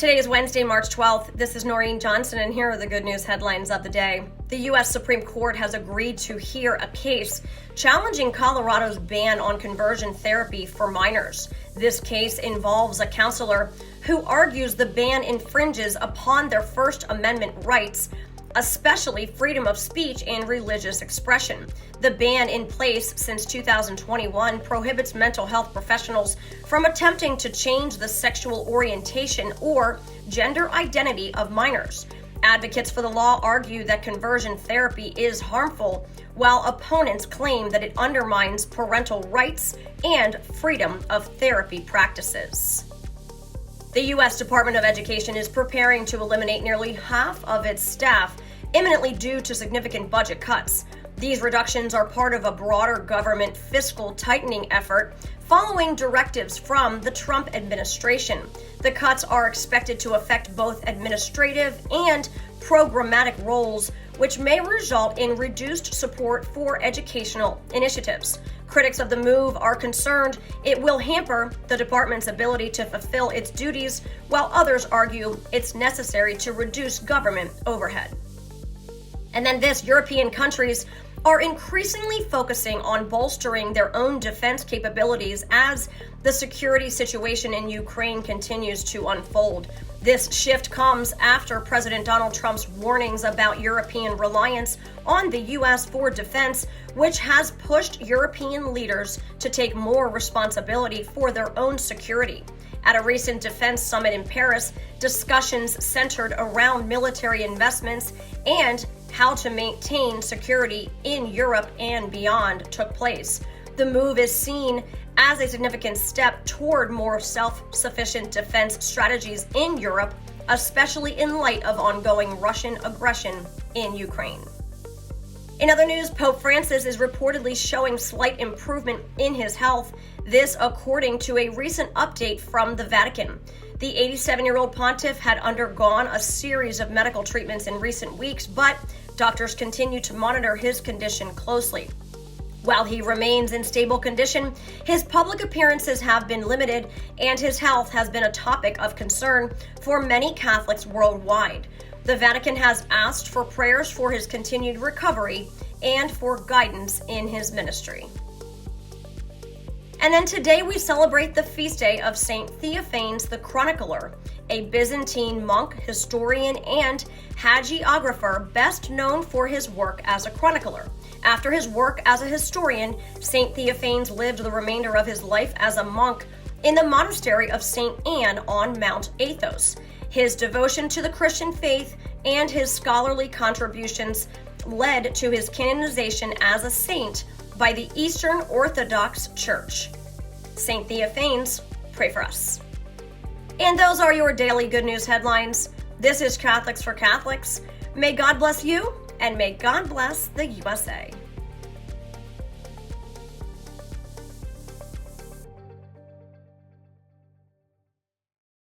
Today is Wednesday, March 12th. This is Noreen Johnson, and here are the good news headlines of the day. The U.S. Supreme Court has agreed to hear a case challenging Colorado's ban on conversion therapy for minors. This case involves a counselor who argues the ban infringes upon their First Amendment rights, especially freedom of speech and religious expression. The ban in place since 2021 prohibits mental health professionals from attempting to change the sexual orientation or gender identity of minors. Advocates for the law argue that conversion therapy is harmful, while opponents claim that it undermines parental rights and freedom of therapy practices. The U.S. Department of Education is preparing to eliminate nearly half of its staff, imminently due to significant budget cuts. These reductions are part of a broader government fiscal tightening effort following directives from the Trump administration. The cuts are expected to affect both administrative and programmatic roles, which may result in reduced support for educational initiatives. Critics of the move are concerned it will hamper the department's ability to fulfill its duties, while others argue it's necessary to reduce government overhead. And then European countries are increasingly focusing on bolstering their own defense capabilities as the security situation in Ukraine continues to unfold. This shift comes after President Donald Trump's warnings about European reliance on the U.S. for defense, which has pushed European leaders to take more responsibility for their own security. At a recent defense summit in Paris, discussions centered around military investments and how to maintain security in Europe and beyond took place. The move is seen as a significant step toward more self-sufficient defense strategies in Europe, especially in light of ongoing Russian aggression in Ukraine. In other news, Pope Francis is reportedly showing slight improvement in his health, this according to a recent update from the Vatican. The 87-year-old pontiff had undergone a series of medical treatments in recent weeks, but doctors continue to monitor his condition closely. While he remains in stable condition, his public appearances have been limited, and his health has been a topic of concern for many Catholics worldwide. The Vatican has asked for prayers for his continued recovery and for guidance in his ministry. And then today we celebrate the feast day of Saint Theophanes the Chronicler, a Byzantine monk, historian, and hagiographer best known for his work as a chronicler. After his work as a historian, Saint Theophanes lived the remainder of his life as a monk in the monastery of Saint Anne on Mount Athos. His devotion to the Christian faith and his scholarly contributions led to his canonization as a saint by the Eastern Orthodox Church. Saint Theophanes, pray for us. And those are your daily good news headlines. This is Catholics for Catholics. May God bless you, and may God bless the USA.